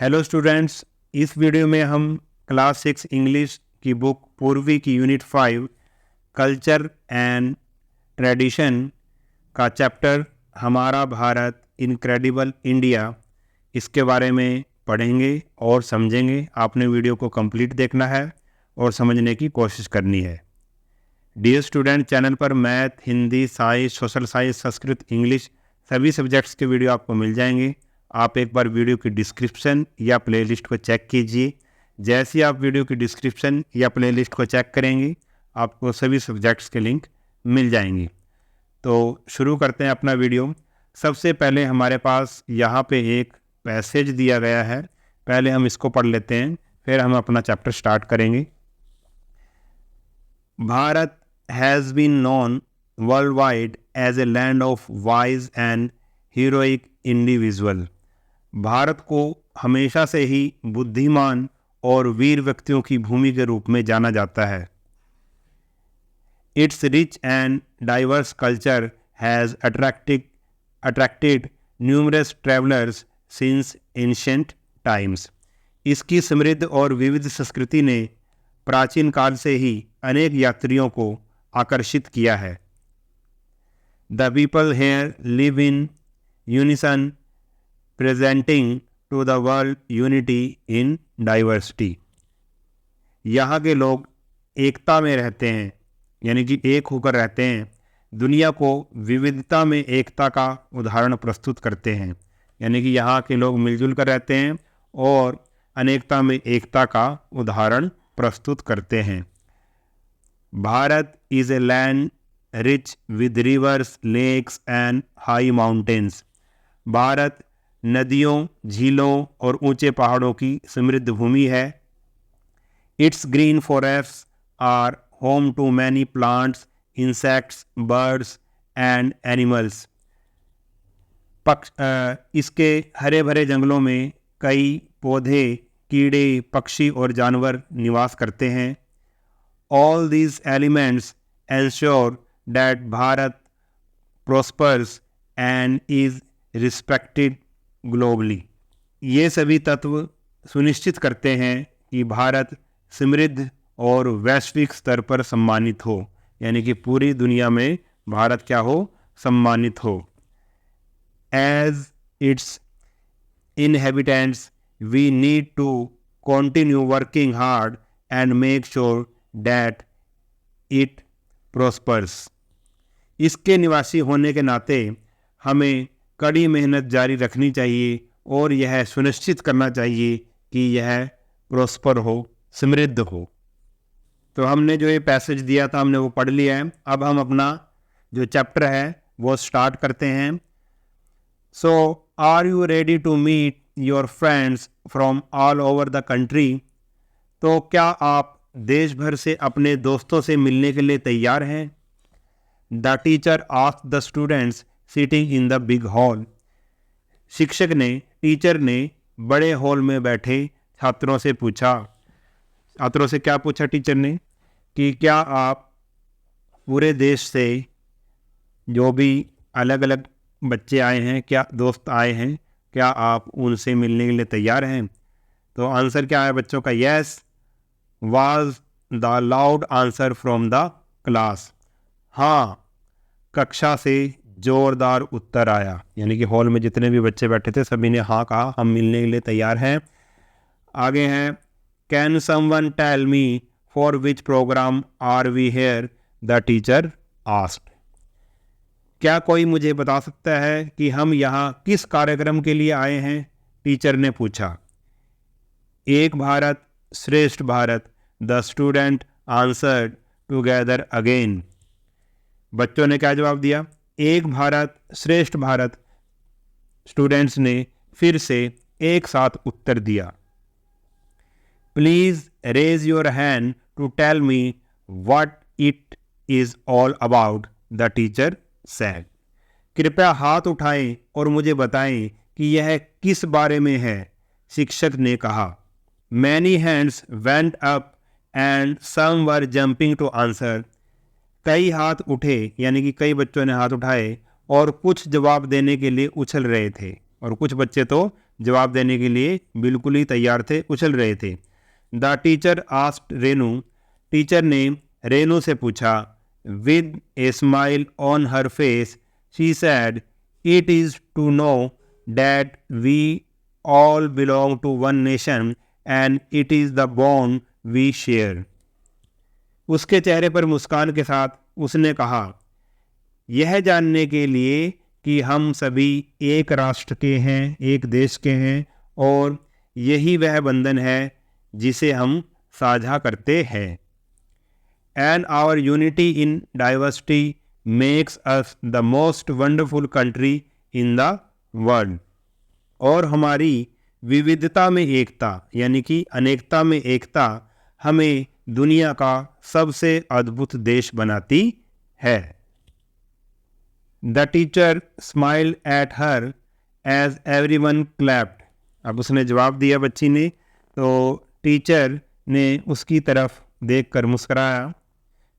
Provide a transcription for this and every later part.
Hello students, इस video में हम क्लास 6 इंग्लिश की बुक पूर्वी की यूनिट 5 कल्चर एंड ट्रेडिशन का चैप्टर हमारा भारत इनक्रेडिबल इंडिया इसके बारे में पढ़ेंगे और समझेंगे। आपने वीडियो को कंप्लीट देखना है और समझने की कोशिश करनी है। डियर स्टूडेंट, चैनल पर math, Hindi, science, social science, Sanskrit, English सभी सब्जेक्ट्स के वीडियो आपको मिल जाएंगे। आप एक बार वीडियो की डिस्क्रिप्शन या प्लेलिस्ट को चेक कीजिए। जैसे ही आप वीडियो की डिस्क्रिप्शन या प्लेलिस्ट को चेक करेंगे आपको सभी सब्जेक्ट्स के लिंक मिल जाएंगे। तो शुरू करते हैं अपना वीडियो। सबसे पहले हमारे पास यहाँ पे एक पैसेज दिया गया है, पहले हम इसको पढ़ लेते हैं, फिर हम अपना चैप्टर स्टार्ट करेंगे। Bharat has been known world wide as a land of wise and heroic individual. Bharat को हमेशा से ही बुद्धिमान और वीर व्यक्तियों की भूमि के रूप में जाना जाता है। It's rich and diverse culture has attracted numerous travellers since ancient times. इसकी समृद्ध और विविध संस्कृति ने प्राचीन काल से ही अनेक यात्रियों को आकर्षित किया है। The people here live in unison, presenting to the world unity in diversity. यहाँ के लोग एकता में रहते हैं, यानी कि एक होकर रहते हैं, दुनिया को विविधता में एकता का उदाहरण प्रस्तुत करते हैं। यानी कि यहाँ के लोग मिलजुल कर रहते हैं और अनेकता में एकता का उदाहरण प्रस्तुत करते हैं। Bharat is a land rich with rivers, lakes and high mountains. Bharat नदियों, झीलों और ऊंचे पहाड़ों की समृद्ध भूमि है। Its green forests are home to many plants, insects, birds and animals. इसके हरे भरे जंगलों में कई पौधे, कीड़े, पक्षी और जानवर निवास करते हैं। All these elements ensure that Bharat prospers and is respected globally. ये सभी तत्व सुनिश्चित करते हैं कि भारत समृद्ध और वैश्विक स्तर पर सम्मानित हो, यानी कि पूरी दुनिया में भारत क्या हो, सम्मानित हो। As its inhabitants, we need to continue working hard and make sure that it prospers. इसके निवासी होने के नाते हमें कड़ी मेहनत जारी रखनी चाहिए और यह सुनिश्चित करना चाहिए कि यह प्रॉस्पर हो, समृद्ध हो। तो हमने जो ये पैसेज दिया था हमने वो पढ़ लिया है। अब हम अपना जो चैप्टर है वो स्टार्ट करते हैं। So are you ready to meet your friends from all over the country? तो क्या आप देश भर से अपने दोस्तों से मिलने के लिए तैयार हैं? The teacher asked the students sitting in the big hall. Teacher ने बड़े हॉल में बैठे छात्रों से पूछा। छात्रों से क्या पूछा टीचर ने कि क्या आप पूरे देश से जो भी अलग अलग बच्चे आए हैं, क्या दोस्त आए हैं, क्या आप उनसे मिलने के लिए तैयार हैं? तो आंसर क्या है बच्चों का? Yes was the loud answer from the class. हाँ, कक्षा से जोरदार उत्तर आया। यानी कि हॉल में जितने भी बच्चे बैठे थे सभी ने हाँ कहा, हम मिलने के लिए तैयार हैं। आगे हैं, can someone tell me for which program are we here? The teacher asked. क्या कोई मुझे बता सकता है कि हम यहाँ किस कार्यक्रम के लिए आए हैं? टीचर ने पूछा। एक भारत श्रेष्ठ Bharat, the student answered together again. बच्चों ने क्या जवाब दिया? एक भारत श्रेष्ठ भारत। स्टूडेंट्स ने फिर से एक साथ उत्तर दिया। Please raise your hand to tell me what it is all about, the teacher said. कृपया हाथ उठाएं और मुझे बताएं कि यह किस बारे में है, शिक्षक ने कहा। Many hands went up and some were jumping to answer. कई हाथ उठे, यानी कि कई बच्चों ने हाथ उठाए और कुछ जवाब देने के लिए उछल रहे थे, और कुछ बच्चे तो जवाब देने के लिए बिल्कुल ही तैयार थे, उछल रहे थे। The teacher asked Renu, teacher ने रेनू से पूछा। With a smile on her face she said, it is to know that we all belong to one nation and it is the bond we share. उसके चेहरे पर मुस्कान के साथ उसने कहा, यह जानने के लिए कि हम सभी एक राष्ट्र के हैं, एक देश के हैं, और यही वह बंधन है जिसे हम साझा करते हैं। And our unity in diversity makes us the most wonderful country in the world. और हमारी विविधता में एकता यानी कि अनेकता में एकता हमें दुनिया का सबसे अद्भुत देश बनाती है। The teacher smiled at her as everyone clapped. अब उसने जवाब दिया बच्ची ने, तो टीचर ने उसकी तरफ देखकर मुस्कराया।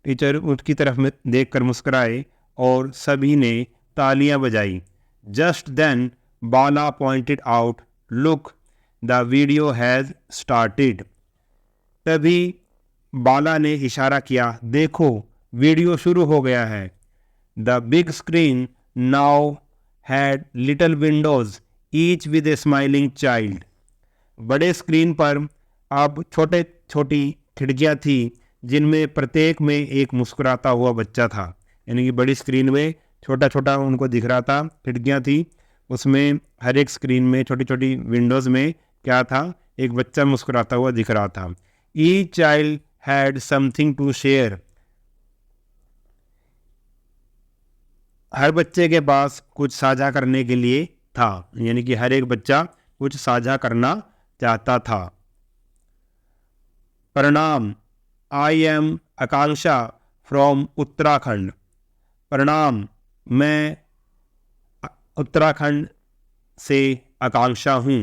टीचर उसकी तरफ देखकर मुस्कराए और सभी ने तालियां बजाई। Just then Bala pointed out, look the video has started. तभी बाला ने इशारा किया, देखो वीडियो शुरू हो गया है। The big screen now had little Windows each with A smiling child. बड़े स्क्रीन पर अब छोटे छोटी खिड़कियाँ थी जिनमें प्रत्येक में एक मुस्कुराता हुआ बच्चा था। यानी कि बड़ी स्क्रीन में छोटा छोटा उनको दिख रहा था, खिड़कियाँ थी, उसमें हर एक स्क्रीन में छोटी छोटी विंडोज़ में क्या था, एक बच्चा मुस्कुराता हुआ दिख रहा था। Each child had something to share. हर बच्चे के पास कुछ साझा करने के लिए था, यानी कि हर एक बच्चा कुछ साझा करना चाहता था। प्रणाम, I am Akanksha from Uttarakhand. प्रणाम, मैं उत्तराखंड से आकांक्षा हूँ।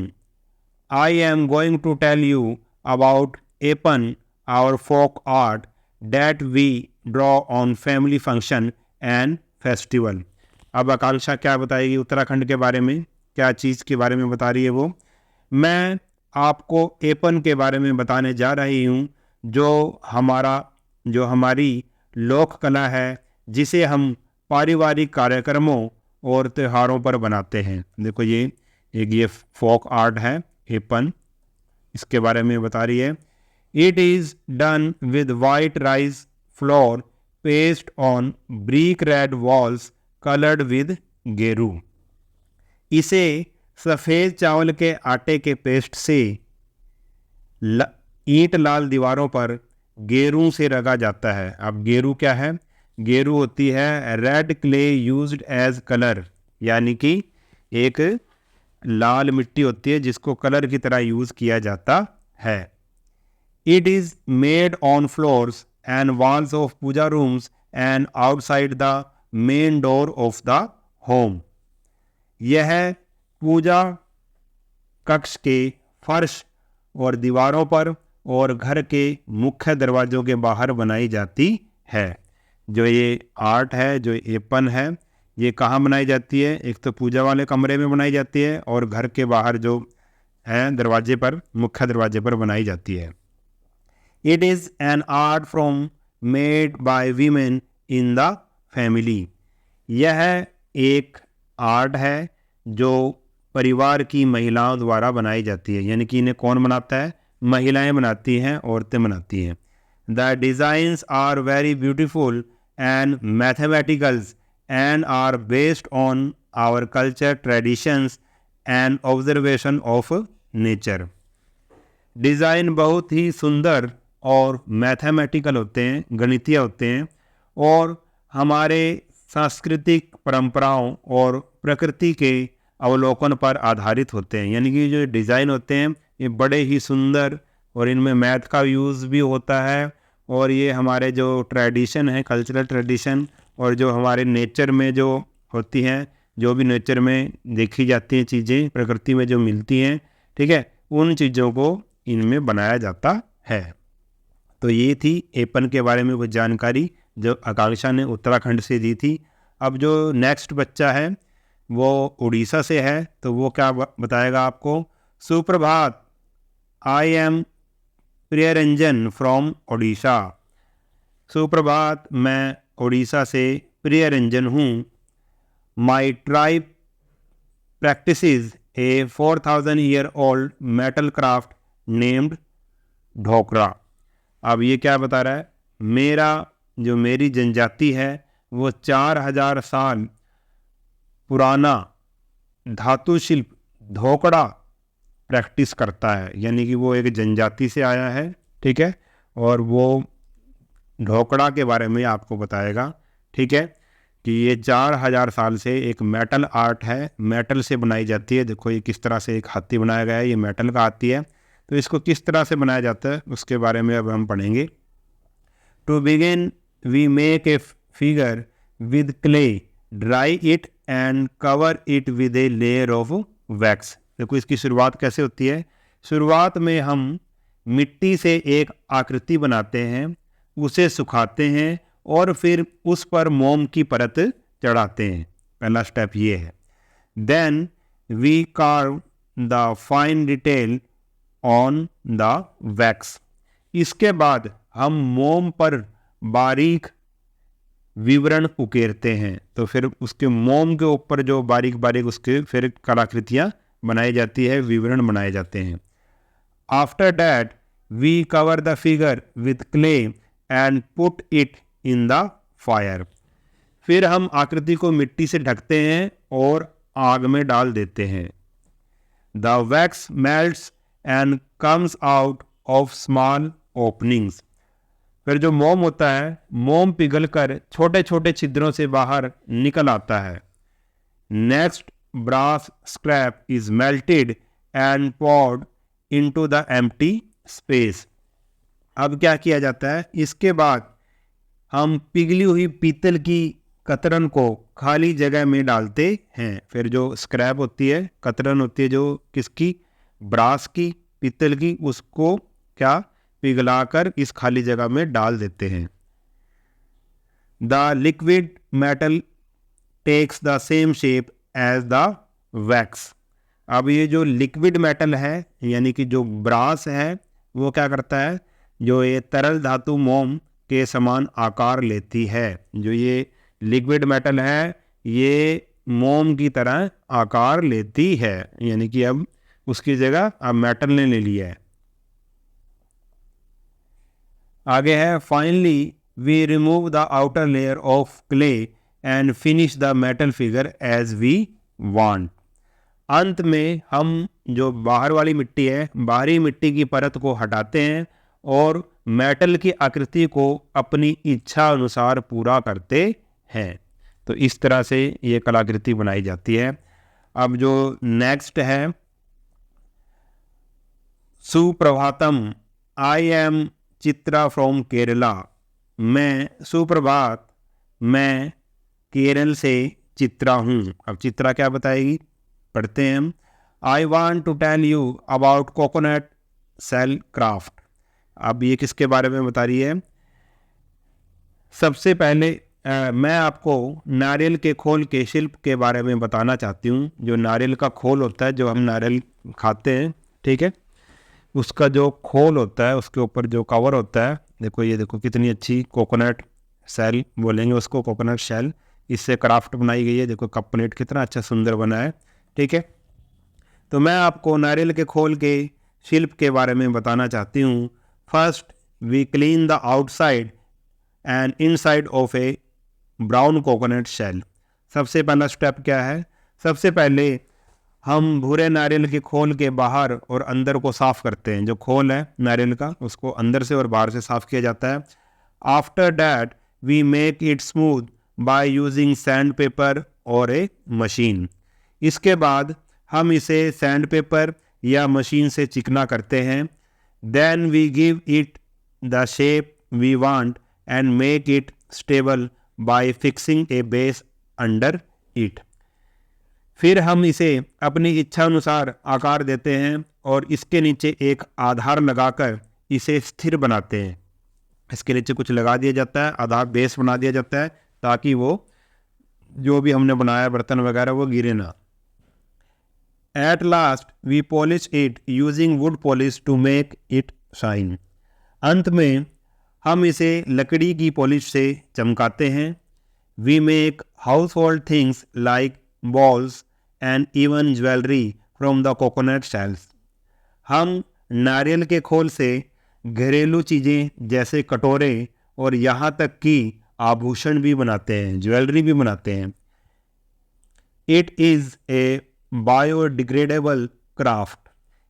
I am going to tell you about Aipan, our folk art that we draw on family function and festival. अब आकांक्षा क्या बताएगी उत्तराखंड के बारे में, क्या चीज़ के बारे में बता रही है वो। मैं आपको एपन के बारे में बताने जा रही हूँ, जो हमारी लोक कला है, जिसे हम पारिवारिक कार्यक्रमों और त्योहारों पर बनाते हैं। देखो ये फोक आर्ट है एपन, इसके बारे में बता रही है। It is done with white rice flour paste on brick red walls coloured with गेरू। इसे सफ़ेद चावल के आटे के पेस्ट से ईंट लाल दीवारों पर गेरू से रगा जाता है। अब गेरू क्या है? गेरू होती है red clay used as colour, यानी कि एक लाल मिट्टी होती है जिसको कलर की तरह यूज़ किया जाता है। It is made on floors and walls of puja rooms and outside the main door of the home. यह पूजा कक्ष के फर्श और दीवारों पर और घर के मुख्य दरवाजों के बाहर बनाई जाती है। जो ये आर्ट है, जो एपन है, ये कहाँ बनाई जाती है? एक तो पूजा वाले कमरे में बनाई जाती है और घर के बाहर जो है दरवाजे पर, मुख्य दरवाजे पर बनाई जाती है। It is an art from made by women in the family. यह एक आर्ट है जो परिवार की महिलाओं द्वारा बनाई जाती है, यानी कि इन्हें कौन बनाता है? महिलाएं बनाती हैं, औरतें बनाती हैं। The designs are very beautiful and mathematicals and are based on our culture traditions and observation of nature. Design बहुत ही सुंदर और मैथमेटिकल होते हैं, गणितीय होते हैं, और हमारे सांस्कृतिक परंपराओं और प्रकृति के अवलोकन पर आधारित होते हैं। यानी कि जो डिज़ाइन होते हैं ये बड़े ही सुंदर, और इनमें मैथ का यूज़ भी होता है, और ये हमारे जो ट्रेडिशन है, कल्चरल ट्रेडिशन, और जो हमारे नेचर में जो होती हैं, जो भी नेचर में देखी जाती हैं चीज़ें, प्रकृति में जो मिलती हैं, ठीक है, उन चीज़ों को इनमें बनाया जाता है। तो ये थी एपन के बारे में कुछ जानकारी जो आकांक्षा ने उत्तराखंड से दी थी। अब जो नेक्स्ट बच्चा है वो उड़ीसा से है, तो वो क्या बताएगा आपको? सुप्रभात, I am Priyaranjan from Odisha. सुप्रभात, मैं उड़ीसा से प्रियरंजन हूँ। My tribe practices a 4000-year-old metal craft named Dhokra. अब ये क्या बता रहा है? मेरी जनजाति है वो 4000 साल पुराना धातु शिल्प ढोकड़ा प्रैक्टिस करता है, यानी कि वो एक जनजाति से आया है, ठीक है, और वो ढोकड़ा के बारे में आपको बताएगा, ठीक है, कि ये 4000 साल से एक मेटल आर्ट है, मेटल से बनाई जाती है। देखो ये किस तरह से एक हाथी बनाया गया है, ये मेटल का हाथी है, तो इसको किस तरह से बनाया जाता है उसके बारे में अब हम पढ़ेंगे। To begin we make a figure with clay, dry it and cover it with a layer of wax. देखो इसकी शुरुआत कैसे होती है। शुरुआत में हम मिट्टी से एक आकृति बनाते हैं, उसे सुखाते हैं और फिर उस पर मोम की परत चढ़ाते हैं। पहला स्टेप ये है। Then we carve the fine detail on the wax. इसके बाद हम मोम पर बारीक विवरण उकेरते हैं, तो फिर उसके मोम के ऊपर जो बारीक बारीक उसके फिर कलाकृतियाँ बनाई जाती है, विवरण बनाए जाते हैं। After that we cover the figure with clay and put it in the fire. फिर हम आकृति को मिट्टी से ढकते हैं और आग में डाल देते हैं। The wax melts and comes out of small openings. फिर जो मोम होता है, मोम पिघलकर छोटे छोटे छिद्रों से बाहर निकल आता है। Next brass scrap is melted and poured into the empty space. अब क्या किया जाता है? इसके बाद हम पिघली हुई पीतल की कतरन को खाली जगह में डालते हैं। फिर जो स्क्रैप होती है, कतरन होती है जो किसकी? ब्रास की, पीतल की, उसको क्या पिघलाकर इस खाली जगह में डाल देते हैं। The liquid metal takes the same shape as the wax. अब ये जो लिक्विड मेटल है, यानी कि जो ब्रास है, वो क्या करता है? जो ये तरल धातु मोम के समान आकार लेती है। जो ये लिक्विड मेटल है, ये मोम की तरह आकार लेती है, यानी कि अब उसकी जगह अब मेटल ने ले लिया है। आगे है, finally we remove the outer layer of clay and finish the metal figure as we want. अंत में हम जो बाहर वाली मिट्टी है, बाहरी मिट्टी की परत को हटाते हैं और मेटल की आकृति को अपनी इच्छा अनुसार पूरा करते हैं। तो इस तरह से ये कलाकृति बनाई जाती है। अब जो नेक्स्ट है, सुप्रभातम, I am Chitra from Kerala. मैं सुप्रभात, मैं केरल से चित्रा हूँ। अब चित्रा क्या बताएगी? पढ़ते हैं हम। I want to tell you about coconut shell craft. अब ये किसके बारे में बता रही है? सबसे पहले मैं आपको नारियल के खोल के शिल्प के बारे में बताना चाहती हूँ। जो नारियल का खोल होता है, जो हम नारियल खाते हैं, ठीक है, उसका जो खोल होता है, उसके ऊपर जो कवर होता है, देखो ये देखो कितनी अच्छी कोकोनट सेल बोलेंगे उसको, कोकोनट शेल, इससे क्राफ्ट बनाई गई है। देखो कप प्लेट कितना अच्छा सुंदर बना है, ठीक है। तो मैं आपको नारियल के खोल के शिल्प के बारे में बताना चाहती हूँ। First we clean the outside and inside of a brown coconut shell. सबसे पहला स्टेप क्या है? सबसे पहले हम भूरे नारियल के खोल के बाहर और अंदर को साफ करते हैं। जो खोल है नारियल का, उसको अंदर से और बाहर से साफ किया जाता है। After that we make it smooth by using sand paper और ए मशीन। इसके बाद हम इसे सैंड पेपर या मशीन से चिकना करते हैं। Then we give it the shape we want and make it stable by fixing a base under it. फिर हम इसे अपनी इच्छा अनुसार आकार देते हैं और इसके नीचे एक आधार लगाकर इसे स्थिर बनाते हैं। इसके नीचे कुछ लगा दिया जाता है, आधार बेस बना दिया जाता है, ताकि वो जो भी हमने बनाया बर्तन वगैरह वो गिरे ना। At last we polish it using wood polish to make it shine. अंत में हम इसे लकड़ी की पॉलिश से चमकाते हैं। We make household things like bowls and even jewellery from the coconut shells. हम नारियल के खोल से घरेलू चीज़ें जैसे कटोरे और यहाँ तक कि आभूषण भी बनाते हैं, ज्वेलरी भी बनाते हैं। It is a biodegradable craft.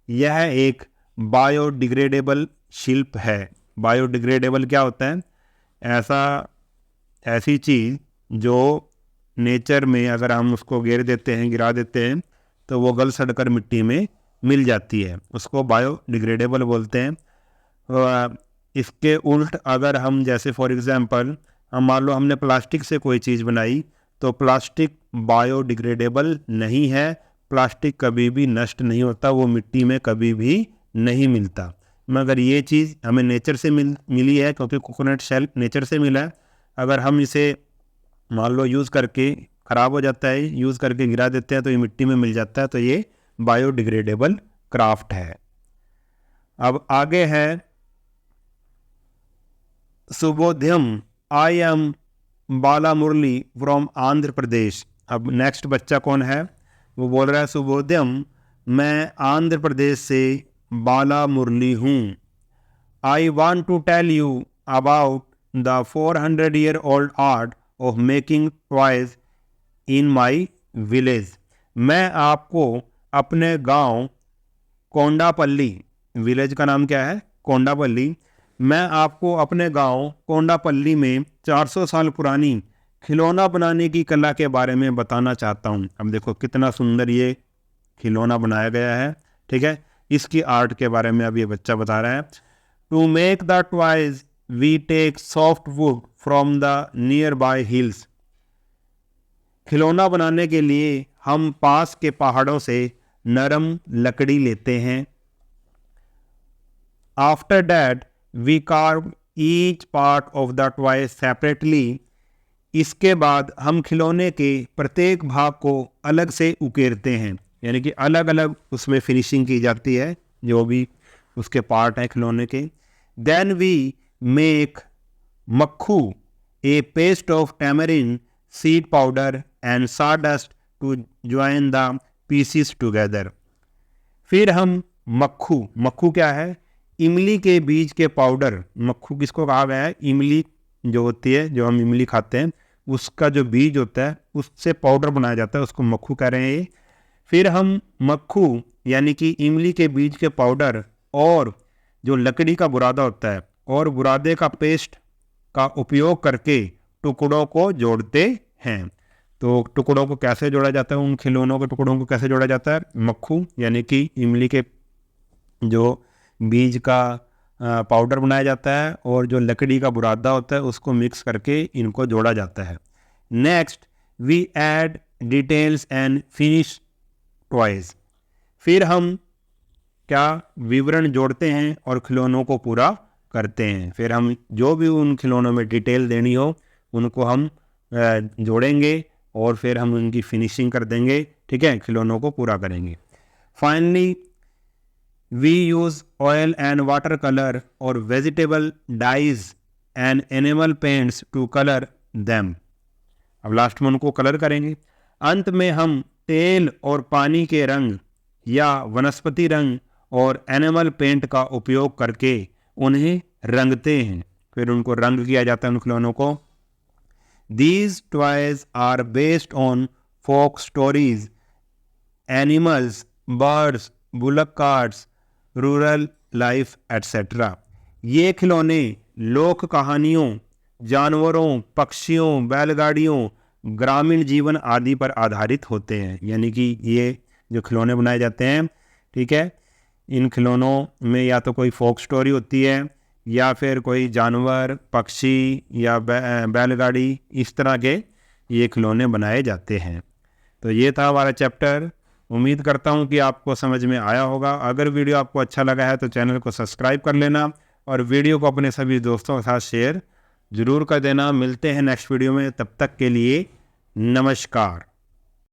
यह एक बायोडिग्रेडेबल शिल्प है। बायोडिग्रेडेबल क्या होता है? ऐसी चीज़ जो नेचर में अगर हम उसको गिरा देते हैं तो वो गल सड़ कर मिट्टी में मिल जाती है, उसको बायोडिग्रेडेबल बोलते हैं। इसके उल्ट अगर हम जैसे फॉर एग्जांपल हम मान लो हमने प्लास्टिक से कोई चीज़ बनाई तो प्लास्टिक बायोडिग्रेडेबल नहीं है। प्लास्टिक कभी भी नष्ट नहीं होता, वो मिट्टी में कभी भी नहीं मिलता। मगर ये चीज़ हमें नेचर से मिली है, क्योंकि कोकोनट शेल नेचर से मिला है। अगर हम इसे मान लो यूज़ करके ख़राब हो जाता है, यूज़ करके गिरा देते हैं तो ये मिट्टी में मिल जाता है, तो ये बायोडिग्रेडेबल क्राफ्ट है। अब आगे है Subodhyam. I am Bala Murali from Andhra Pradesh. अब नेक्स्ट बच्चा कौन है? वो बोल रहा है सुबोध्यम, मैं आंध्र प्रदेश से बाला मुरली हूँ। I want to tell you about the 400-year-old art of making toys in my village. मैं आपको अपने गांव कोंडापल्ली, विलेज का नाम क्या है? कोंडापल्ली। मैं आपको अपने गांव कोंडापल्ली में 400 साल पुरानी खिलौना बनाने की कला के बारे में बताना चाहता हूं। अब देखो कितना सुंदर ये खिलौना बनाया गया है, ठीक है। इसकी आर्ट के बारे में अब ये बच्चा बता रहा है। To make the toys we take soft wood from the nearby hills. खिलौना बनाने के लिए हम पास के पहाड़ों से नरम लकड़ी लेते हैं। After that we carve each part of the toy separately. इसके बाद हम खिलौने के प्रत्येक भाग को अलग से उकेरते हैं, यानी कि अलग अलग उसमें फिनिशिंग की जाती है जो भी उसके पार्ट हैं खिलौने के। Then we make makkhu, a paste of tamarind seed powder and sawdust to join the pieces together. फिर हम मक्खू क्या है? इमली के बीज के पाउडर। मक्खू किसको कहा गया है? इमली जो होती है, जो हम इमली खाते हैं, उसका जो बीज होता है उससे पाउडर बनाया जाता है, उसको मक्खू कह रहे हैं ये। फिर हम मक्खू यानी कि इमली के बीज के पाउडर और जो लकड़ी का बुरादा होता है और बुरादे का पेस्ट का उपयोग करके टुकड़ों को जोड़ते हैं। तो टुकड़ों को कैसे जोड़ा जाता है? उन खिलौनों के टुकड़ों को कैसे जोड़ा जाता है? मक्खू यानी कि इमली के जो बीज का पाउडर बनाया जाता है और जो लकड़ी का बुरादा होता है उसको मिक्स करके इनको जोड़ा जाता है। Next we add details and finish toys. फिर हम क्या विवरण जोड़ते हैं और खिलौनों को पूरा करते हैं। फिर हम जो भी उन खिलौनों में डिटेल देनी हो उनको हम जोड़ेंगे और फिर हम उनकी फिनिशिंग कर देंगे, ठीक है, खिलौनों को पूरा करेंगे। Finally we use oil and water colour और vegetable dyes and animal paints to colour them. अब लास्ट में उनको कलर करेंगे। अंत में हम तेल और पानी के रंग या वनस्पति रंग और एनिमल पेंट का उपयोग करके उन्हें रंगते हैं। फिर उनको रंग किया जाता है उन खिलौनों को। These toys are based on folk stories, animals, birds, bullock carts, rural life etcetera. ये खिलौने लोक कहानियों, जानवरों, पक्षियों, बैलगाड़ियों, ग्रामीण जीवन आदि पर आधारित होते हैं। यानी कि ये जो खिलौने बनाए जाते हैं, ठीक है, इन खिलौनों में या तो कोई फोक स्टोरी होती है या फिर कोई जानवर, पक्षी या बैलगाड़ी, इस तरह के ये खिलौने बनाए जाते हैं। तो ये था हमारा चैप्टर। उम्मीद करता हूँ कि आपको समझ में आया होगा। अगर वीडियो आपको अच्छा लगा है तो चैनल को सब्सक्राइब कर लेना और वीडियो को अपने सभी दोस्तों के साथ शेयर ज़रूर कर देना। मिलते हैं नेक्स्ट वीडियो में, तब तक के लिए नमस्कार।